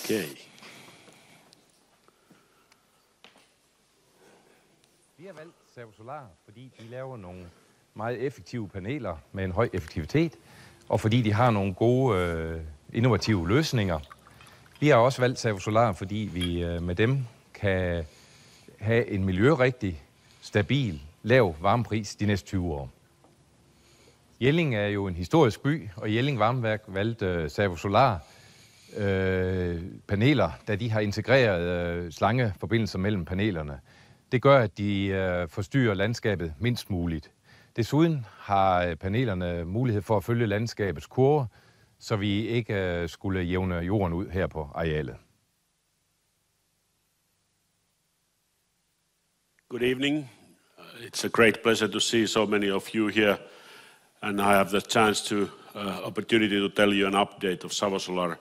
Okay. Vi har valgt Savo-Solar, fordi de laver nogle meget effektive paneler med en høj effektivitet, og fordi de har nogle gode, innovative løsninger. Vi har også valgt Savo-Solar, fordi vi med dem kan have en miljørigtig, stabil, lav varmepris de næste 20 år. Jelling er jo en historisk by, og Jelling Varmeværk valgte Savo-Solar paneler, da de har integreret slangeforbindelser mellem panelerne. Det gør, at de forstyrrer landskabet mindst muligt. Desuden har panelerne mulighed for at følge landskabets kurve, så vi ikke skulle jævne jorden ud her på arealet. Good evening. It's a great pleasure to see so many of you here, and I have the chance to opportunity to tell you an update of Savo-Solar,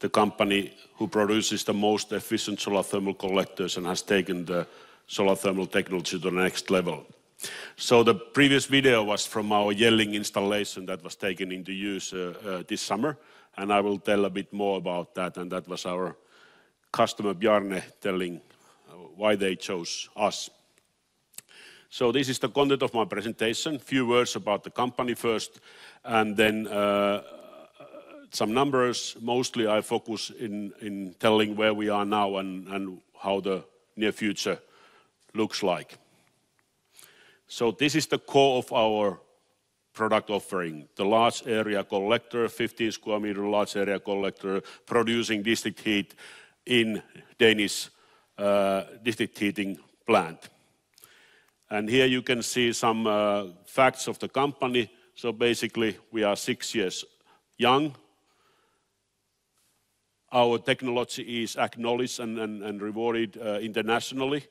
the company who produces the most efficient solar thermal collectors and has taken the solar thermal technology to the next level. So the previous video was from our Jelling installation that was taken into use this summer, and I will tell a bit more about that. And that was our customer Bjarne telling why they chose us. So this is the content of my presentation. Few words about the company first, and then some numbers. Mostly I focus in telling where we are now and how the near future looks like. So this is the core of our product offering, the large area collector, 15 square meter large area collector, producing district heat in Danish district heating plant. And here you can see some facts of the company. So basically we are 6 years young. Our technology is acknowledged and rewarded internationally.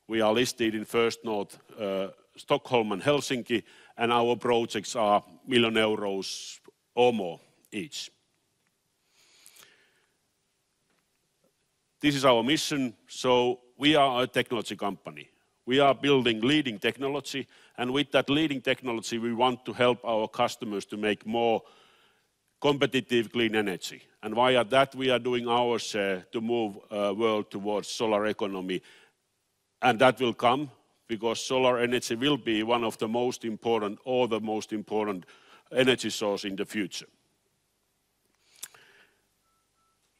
We are listed in First North, Stockholm and Helsinki, and our projects are €1 million or more each. This is our mission. So we are a technology company. We are building leading technology, and with that leading technology, we want to help our customers to make more competitive clean energy. And via that, we are doing our share to move world towards solar economy. And that will come because solar energy will be one of the most important or the most important energy source in the future.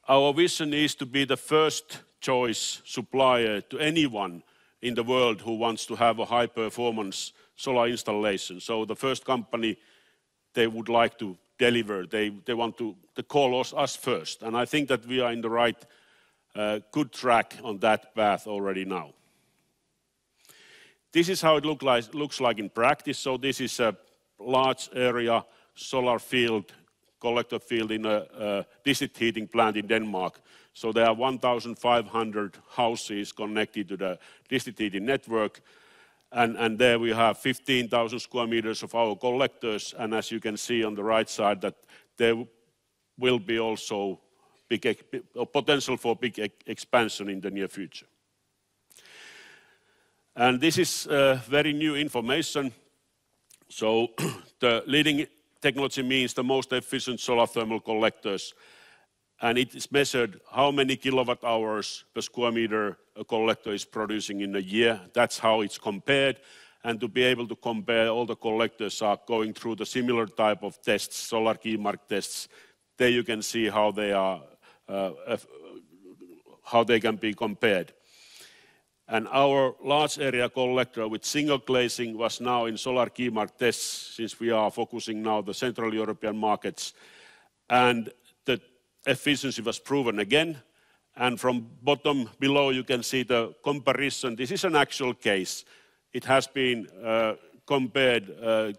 Our vision is to be the first choice supplier to anyone in the world who wants to have a high performance solar installation. So the first company they would like to deliver, they want to call us first. And I think that we are in the right good track on that path already now. This is how it looks like in practice. So this is a large area solar field, collector field in a district heating plant in Denmark. So there are 1,500 houses connected to the district heating network. And there we have 15,000 square meters of our collectors. And as you can see on the right side, that there will be also potential for big expansion in the near future. And this is very new information. So the leading technology means the most efficient solar thermal collectors. And it is measured how many kilowatt hours per square meter a collector is producing in a year. That's how it's compared. And to be able to compare, all the collectors are going through the similar type of tests, solar key mark tests. There you can see how they are, how they can be compared. And our large area collector with single glazing was now in solar key mark tests, since we are focusing now the Central European markets. And the efficiency was proven again. And from bottom below you can see the comparison. This is an actual case. It has been compared,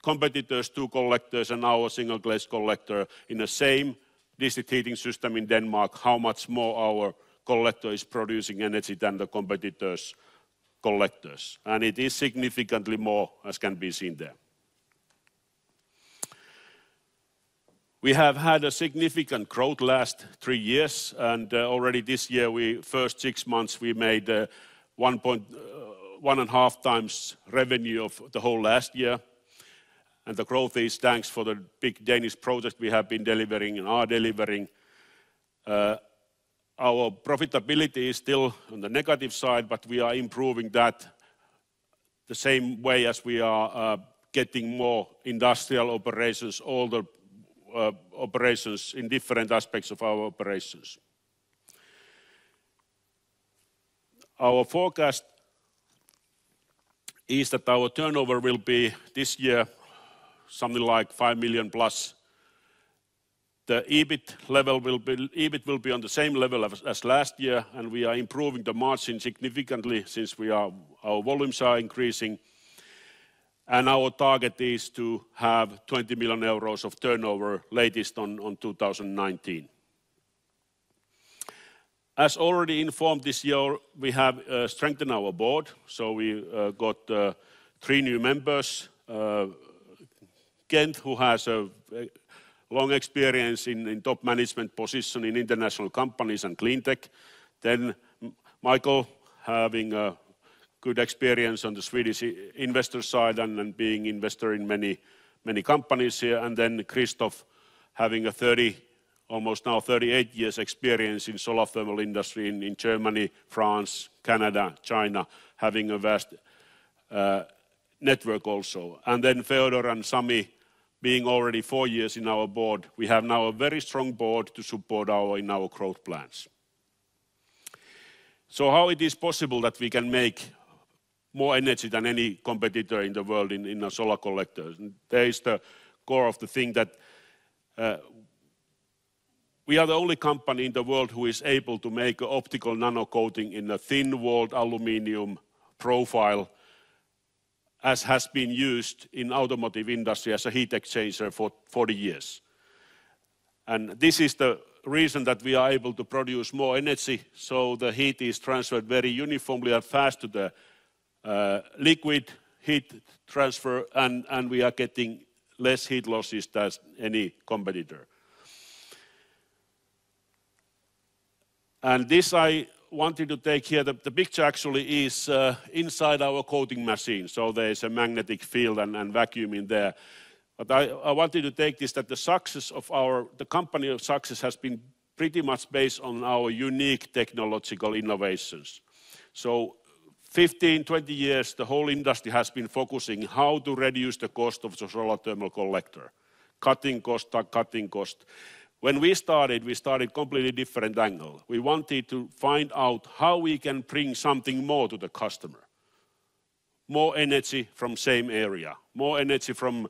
competitors, two collectors and our single glaze collector in the same district heating system in Denmark, how much more our collector is producing energy than the competitors' collectors. And it is significantly more, as can be seen there. We have had a significant growth last 3 years, and already this year, first 6 months, we made 1.5 times revenue of the whole last year. And the growth is thanks for the big Danish project we have been delivering and are delivering. Our profitability is still on the negative side, but we are improving that the same way as we are getting more industrial operations, all the operations in different aspects of our operations. Our forecast is that our turnover will be this year something like 5 million plus. The EBIT will be on the same level as last year, and we are improving the margin significantly since our volumes are increasing. And our target is to have 20 million euros of turnover latest on 2019. As already informed this year, we have strengthened our board. So we got 3 new members. Kent, who has a long experience in top management position in international companies and clean tech. Then Michael, having a good experience on the Swedish investor side and being investor in many companies here. And then Christoph, having a almost now 38 years experience in solar thermal industry in Germany, France, Canada, China, having a vast network also. And then Feodor and Sami, being already 4 years in our board, we have now a very strong board to support in our growth plans. So how it is possible that we can make more energy than any competitor in the world in a solar collector? There is the core of the thing that we are the only company in the world who is able to make an optical nano coating in a thin-walled aluminium profile, as has been used in automotive industry as a heat exchanger for 40 years. And this is the reason that we are able to produce more energy, so the heat is transferred very uniformly and fast to the liquid heat transfer, and we are getting less heat losses than any competitor. And this I wanted to take here. The picture actually is inside our coating machine, so there is a magnetic field and vacuum in there. But I wanted to take this that the success of the company of success has been pretty much based on our unique technological innovations. So 15, 20 years, the whole industry has been focusing how to reduce the cost of the solar thermal collector. Cutting cost. When we started completely different angle. We wanted to find out how we can bring something more to the customer. More energy from same area. More energy from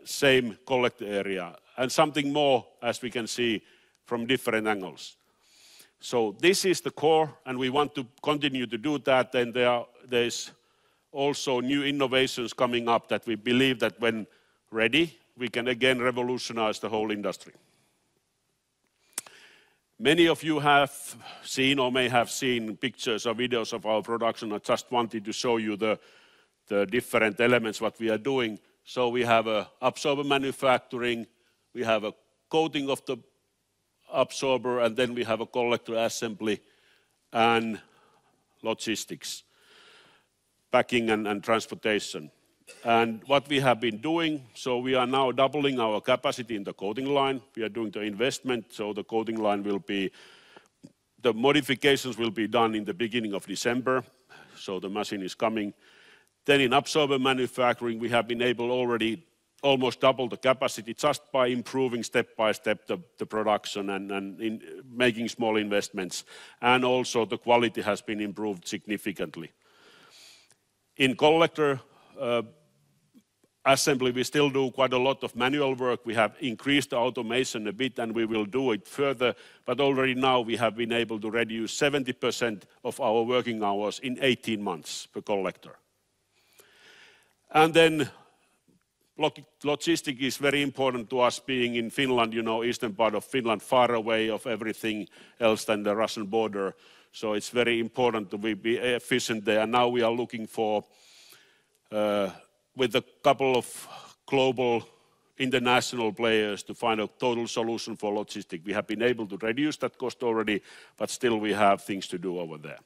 same collector area. And something more, as we can see, from different angles. So this is the core, and we want to continue to do that. And there's also new innovations coming up that we believe that when ready, we can again revolutionize the whole industry. Many of you have seen or may have seen pictures or videos of our production. I just wanted to show you the different elements what we are doing. So we have a absorber manufacturing, we have a coating of the absorber, and then we have a collector assembly and logistics, packing and transportation. And what we have been doing, so we are now doubling our capacity in the coating line. We are doing the investment, so the coating line the modifications will be done in the beginning of December. So the machine is coming. Then in absorber manufacturing, we have been able already almost double the capacity just by improving step by step the production and in making small investments. And also the quality has been improved significantly. In collector assembly, we still do quite a lot of manual work. We have increased the automation a bit, and we will do it further. But already now we have been able to reduce 70% of our working hours in 18 months per collector. And then logistics is very important to us, being in Finland, eastern part of Finland, far away of everything else than the Russian border. So it's very important to be efficient there. And now we are looking for with a couple of global international players to find a total solution for logistics. We have been able to reduce that cost already, but still we have things to do over there.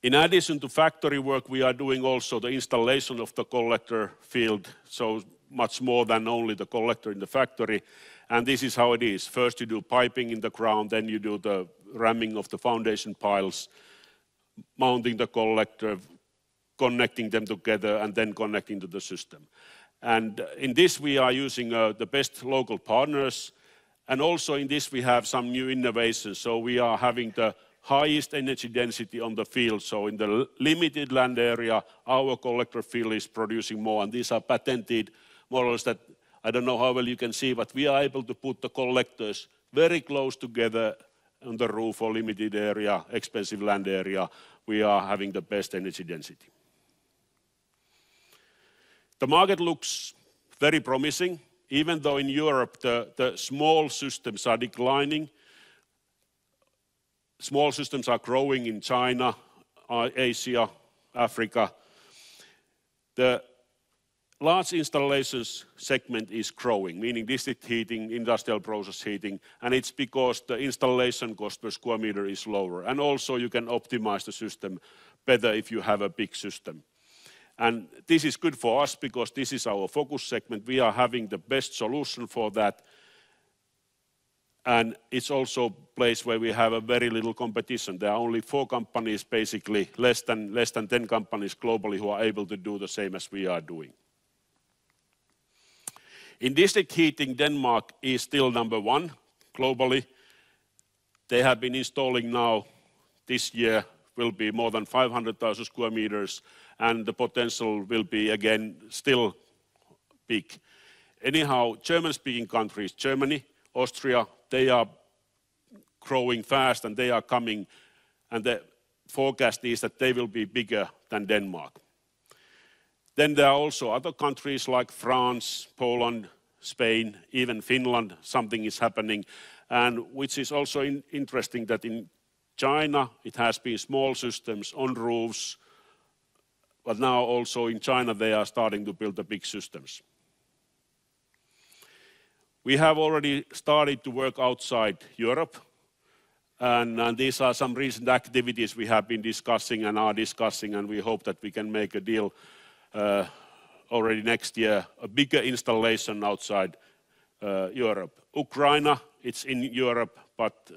In addition to factory work, we are doing also the installation of the collector field. So much more than only the collector in the factory. And this is how it is. First you do piping in the ground, then you do the ramming of the foundation piles, mounting the collector, connecting them together, and then connecting to the system. And in this we are using the best local partners, and also in this we have some new innovations. So we are having the highest energy density on the field. So in the limited land area, our collector field is producing more, and these are patented models that I don't know how well you can see, but we are able to put the collectors very close together on the roof or limited area, expensive land area. We are having the best energy density. The market looks very promising, even though in Europe the small systems are declining. Small systems are growing in China, Asia, Africa. The large installations segment is growing, meaning district heating, industrial process heating, and it's because the installation cost per square meter is lower. And also you can optimize the system better if you have a big system. And this is good for us because this is our focus segment. We are having the best solution for that. And it's also a place where we have a very little competition. There are only 4 companies, basically less than 10 companies globally who are able to do the same as we are doing. In district heating, Denmark is still number 1 globally. They have been installing now, this year will be more than 500,000 square meters, and the potential will be again still big. Anyhow, German-speaking countries, Germany, Austria, they are growing fast and they are coming, and the forecast is that they will be bigger than Denmark. Then there are also other countries like France, Poland, Spain, even Finland, something is happening. And which is also interesting that in China, it has been small systems on roofs, but now also in China, they are starting to build the big systems. We have already started to work outside Europe, and these are some recent activities we have been discussing and are discussing, and we hope that we can make a deal already next year, a bigger installation outside Europe. Ukraine, it's in Europe, but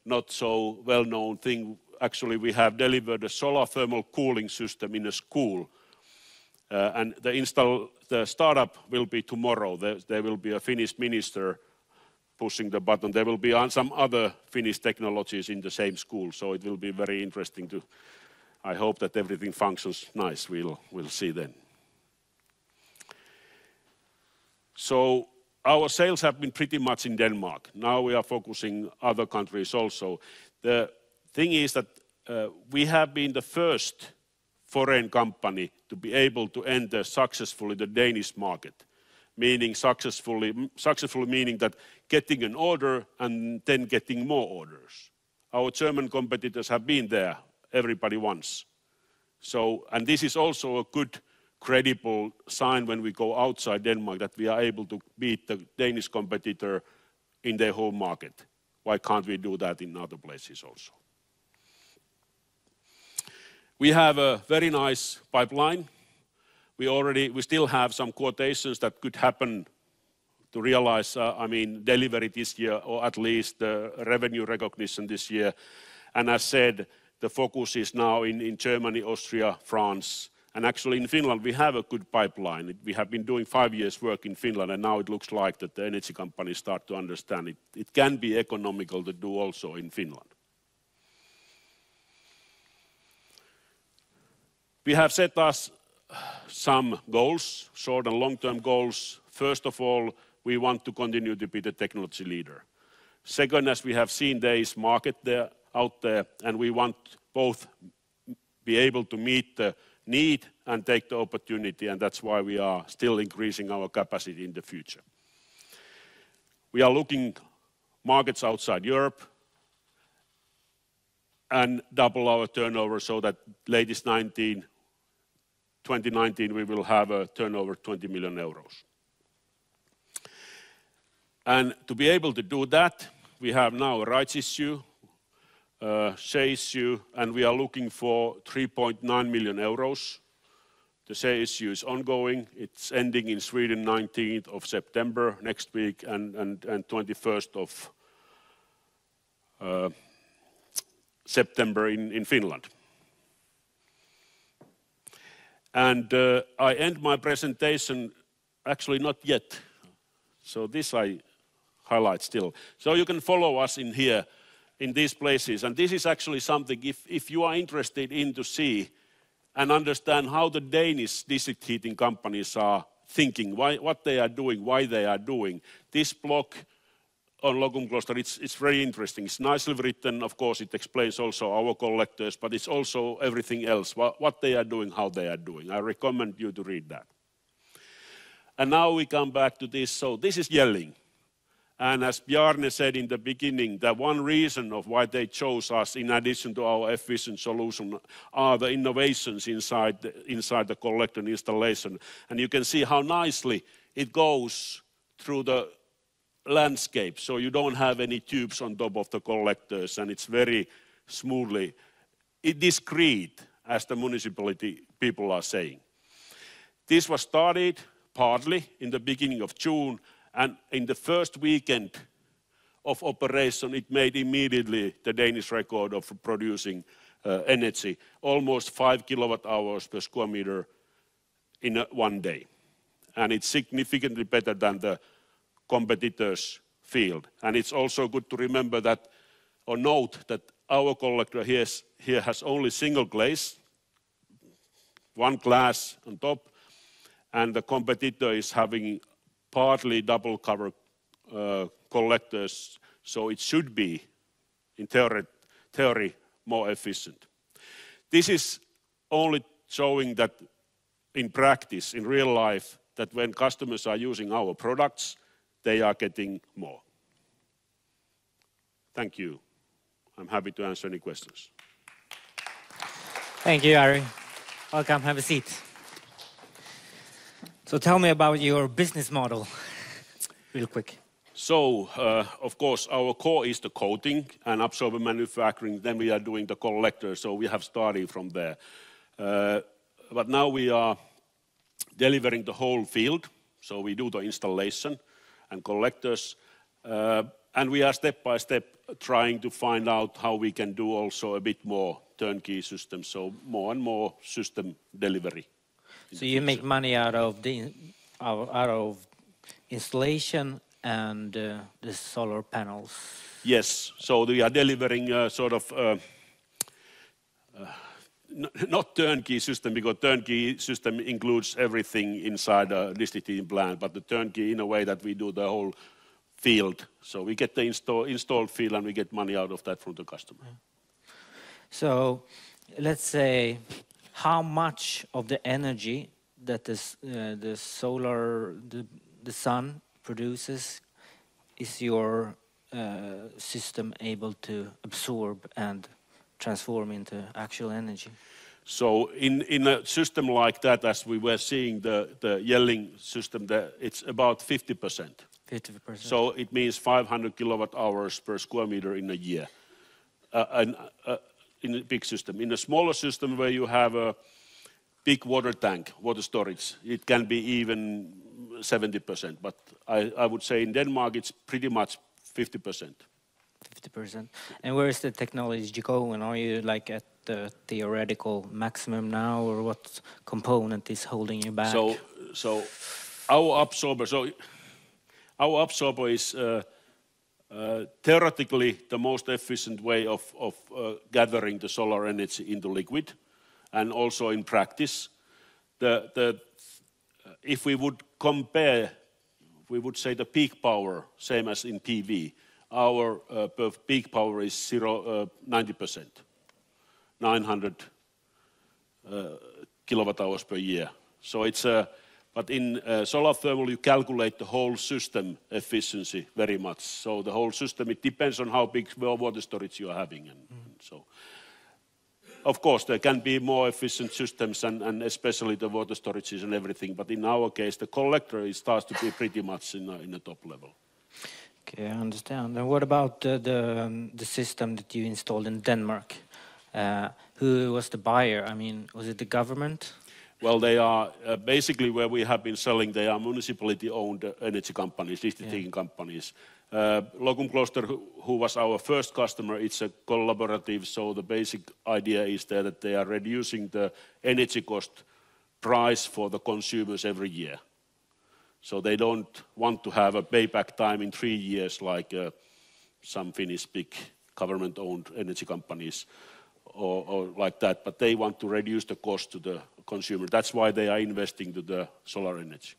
not so well-known thing. Actually, we have delivered a solar thermal cooling system in a school, and the startup will be tomorrow. There will be a Finnish minister pushing the button. There will be some other Finnish technologies in the same school, so it will be very interesting to. I hope that everything functions nice. We'll see then. So our sales have been pretty much in Denmark. Now we are focusing other countries also. The thing is that we have been the first foreign company to be able to enter successfully the Danish market, meaning successfully meaning that getting an order and then getting more orders. Our German competitors have been there, everybody once. So, and this is also a good, credible sign when we go outside Denmark that we are able to beat the Danish competitor in their home market. Why can't we do that in other places also? We have a very nice pipeline. We still have some quotations that could happen to realize, delivery this year, or at least the revenue recognition this year. And as said, the focus is now in Germany, Austria, France, and actually in Finland we have a good pipeline. We have been doing 5 years work in Finland, and now it looks like that the energy companies start to understand it. It can be economical to do also in Finland. We have set us some goals, short and long-term goals. First of all, we want to continue to be the technology leader. Second, as we have seen, there is market out there, and we want both be able to meet the need and take the opportunity, and that's why we are still increasing our capacity in the future. We are looking markets outside Europe and double our turnover so that latest 2019 we will have a turnover 20 million euros. And to be able to do that, we have now a rights issue, share issue, and we are looking for 3.9 million euros The share issue is ongoing. It's ending in Sweden 19th of September next week and 21st of September in Finland. And I end my presentation, actually not yet. So this I highlight still. So you can follow us in here, in these places. And this is actually something, if you are interested in to see and understand how the Danish district heating companies are thinking, what they are doing, why they are doing. This blog on Locumcloster, it's very interesting. It's nicely written. Of course, it explains also our collectors, but it's also everything else, what they are doing, how they are doing. I recommend you to read that. And now we come back to this. So this is yelling. And as Bjarne said in the beginning, that one reason of why they chose us, in addition to our efficient solution, are the innovations inside the collector installation. And you can see how nicely it goes through the landscape. So you don't have any tubes on top of the collectors, and it's very smoothly discreet, as the municipality people are saying. This was started partly in the beginning of June, and in the first weekend of operation, it made immediately the Danish record of producing energy, almost 5 kilowatt hours per square meter in one day. And it's significantly better than the competitors' field. And it's also good to remember that, or note that our collector here has only single glaze, one glass on top, and the competitor is having partly double cover collectors, so it should be, in theory, more efficient. This is only showing that in practice, in real life, that when customers are using our products, they are getting more. Thank you. I'm happy to answer any questions. Thank you, Jari. Welcome, have a seat. So tell me about your business model, real quick. So, of course, our core is the coating and absorber manufacturing. Then we are doing the collector, so we have started from there. But now we are delivering the whole field. So we do the installation and collectors. And we are step by step trying to find out how we can do also a bit more turnkey systems. So more and more system delivery. So you make money out of the installation and the solar panels? Yes. So we are delivering not turnkey system, because turnkey system includes everything inside a district heating plant, but the turnkey in a way that we do the whole field. So we get the installed field and we get money out of that from the customer. So let's say, how much of the energy that the sun produces is your system able to absorb and transform into actual energy? So in a system like that, as we were seeing the yelling system, it's about 50%. 50%. So it means 500 kilowatt hours per square meter in a year. In a big system. In a smaller system where you have a big water tank, water storage, it can be even 70%. But I would say in Denmark it's pretty much 50%. 50%. And where is the technology going? Are you like at the theoretical maximum now, or what component is holding you back? So our absorber is theoretically the most efficient way of gathering the solar energy into liquid, and also in practice. If we would compare, we would say the peak power, same as in PV, our peak power is 90%, 900 kilowatt hours per year. So it's but in solar thermal, you calculate the whole system efficiency very much. So the whole system, it depends on how big water storage you are having. And so, of course, there can be more efficient systems, and especially the water storages and everything. But in our case, the collector starts to be pretty much in the top level. Okay, I understand. And what about the system that you installed in Denmark? Who was the buyer? I mean, was it the government? Well, they are basically where we have been selling, they are municipality-owned energy companies, district heating companies. Locumcloster, who was our first customer, it's a collaborative, so the basic idea is there that they are reducing the energy cost price for the consumers every year. So they don't want to have a payback time in 3 years like some Finnish big government-owned energy companies or like that, but they want to reduce the cost to the consumer. That's why they are investing to the solar energy.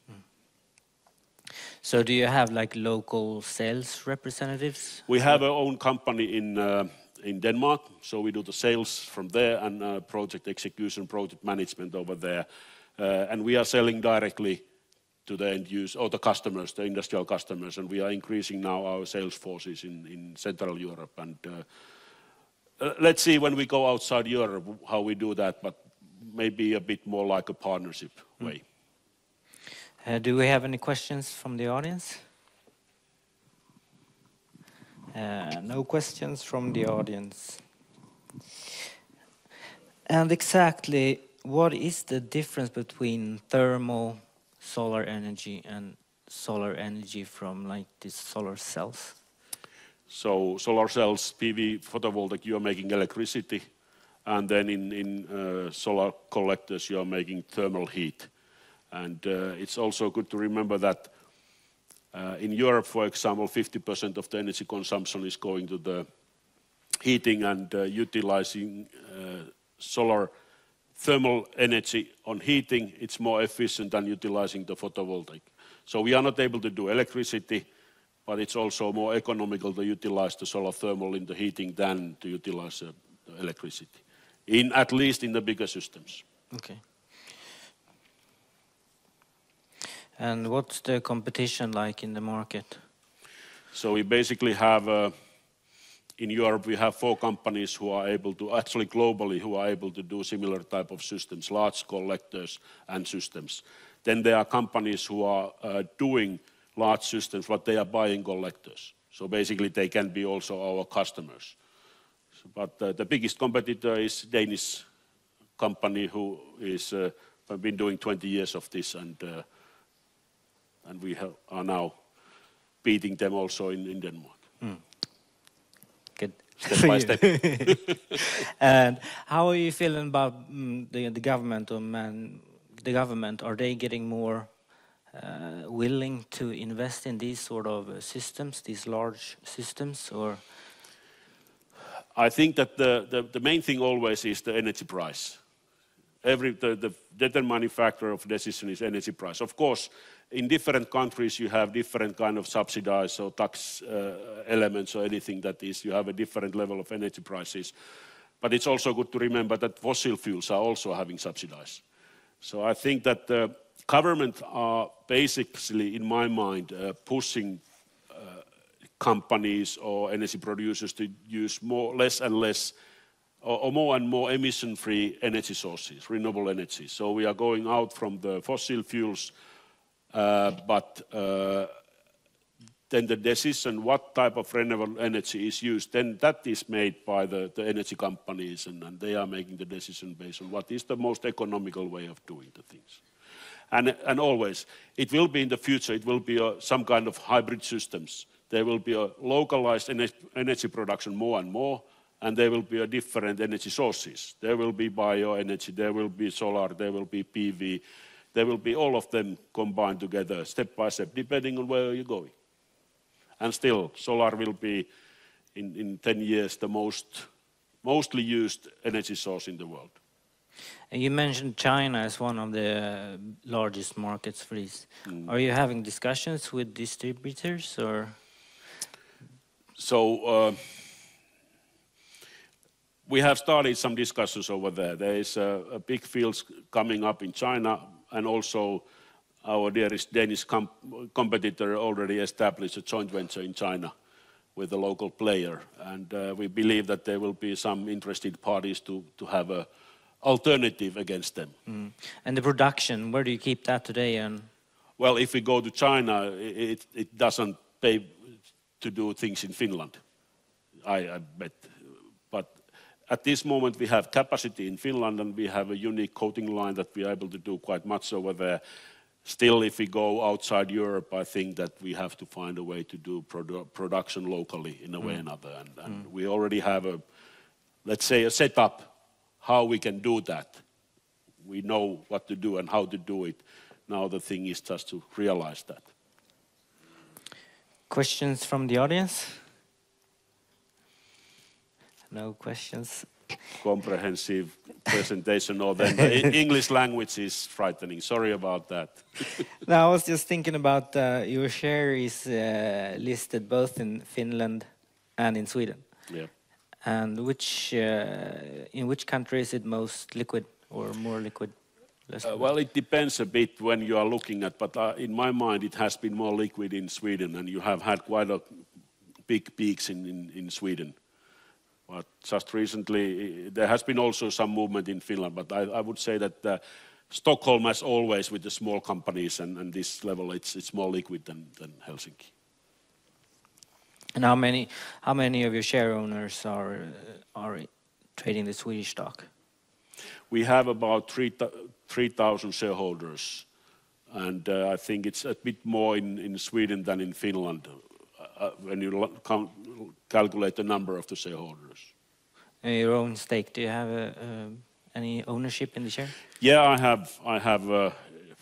So do you have like local sales representatives? We have our own company in Denmark, so we do the sales from there and project execution, project management over there. And we are selling directly to the end use or the customers, the industrial customers, and we are increasing now our sales forces in Central Europe. And let's see when we go outside Europe how we do that, but maybe a bit more like a partnership way. Do we have any questions from the audience? No questions from the audience. And exactly what is the difference between thermal solar energy and solar energy from like these solar cells? So solar cells, PV, photovoltaic, you are making electricity, and then in solar collectors you are making thermal heat. And it's also good to remember that in Europe, for example, 50% of the energy consumption is going to the heating, and utilizing solar thermal energy on heating, it's more efficient than utilizing the photovoltaic. So we are not able to do electricity, but it's also more economical to utilize the solar thermal in the heating than to utilize the electricity, at least in the bigger systems. Okay. And what's the competition like in the market? So we basically have, in Europe, we have 4 companies who are able to, actually globally, who are able to do similar type of systems, large collectors and systems. Then there are companies who are doing large systems, but they are buying collectors. So basically they can be also our customers. So, but the biggest competitor is Danish company who is been doing 20 years of this, and we are now beating them also in Denmark. Good. Step by step. And how are you feeling about the government? The government, are they getting more willing to invest in these sort of systems, these large systems, or? I think that the main thing always is the energy price. The determining factor of decision is energy price. Of course, in different countries you have different kind of subsidies or tax elements or anything that is, you have a different level of energy prices. But it's also good to remember that fossil fuels are also having subsidies. So I think that the government are basically, in my mind, pushing companies or energy producers to use less and less or more and more emission-free energy sources, renewable energy. So we are going out from the fossil fuels, but then the decision what type of renewable energy is used, then that is made by the energy companies, and they are making the decision based on what is the most economical way of doing the things. And always, it will be in the future, it will be some kind of hybrid systems. There will be a localized energy production more and more, and there will be a different energy sources. There will be bioenergy, there will be solar, there will be PV, there will be all of them combined together, step by step, depending on where you're going. And still, solar will be, in 10 years, the mostly used energy source in the world. And you mentioned China as one of the largest markets for these. Are you having discussions with distributors, or? So we have started some discussions over there. There is a big field coming up in China, and also our dearest Danish competitor already established a joint venture in China with a local player. And we believe that there will be some interested parties to have an alternative against them. And the production, where do you keep that today? And well, if we go to China, it doesn't pay to do things in Finland, I bet. At this moment, we have capacity in Finland, and we have a unique coating line that we are able to do quite much over there. Still, if we go outside Europe, I think that we have to find a way to do production locally in a way or another. And we already have a, let's say, a setup how we can do that. We know what to do and how to do it. Now the thing is just to realize that. Questions from the audience? No questions. Comprehensive presentation, or then the English language is frightening. Sorry about that. No, I was just thinking about your share is listed both in Finland and in Sweden. Yeah. And in which country is it most liquid or more liquid? Well, it depends a bit when you are looking at, but in my mind it has been more liquid in Sweden, and you have had quite a big peaks in Sweden. But just recently there has been also some movement in Finland, but I would say that Stockholm, as always with the small companies and this level, it's more liquid than Helsinki. And how many of your share owners are trading the Swedish stock? We have about 3,000 shareholders, and I think it's a bit more in Sweden than in Finland when you calculate the number of the shareholders. Your own stake, do you have any ownership in the share? Yeah, I have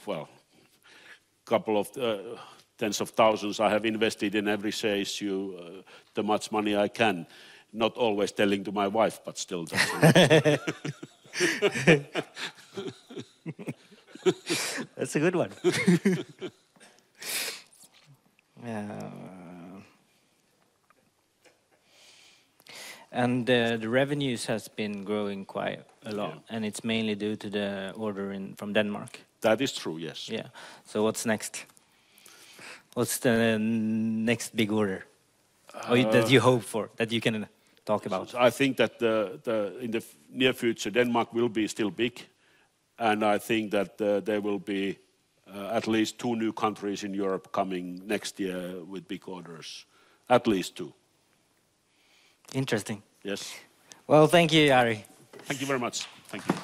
well, couple of tens of thousands. I have invested in every share issue the much money I can. Not always telling to my wife, but still. That's a good one. And the revenues has been growing quite a lot, and it's mainly due to the order from Denmark. That is true, yes. Yeah. So what's next? What's the next big order that you hope for, that you can talk about? I think that in the near future Denmark will be still big, and I think that there will be at least 2 new countries in Europe coming next year with big orders. At least 2. Interesting. Yes. Well, thank you, Jari. Thank you very much. Thank you.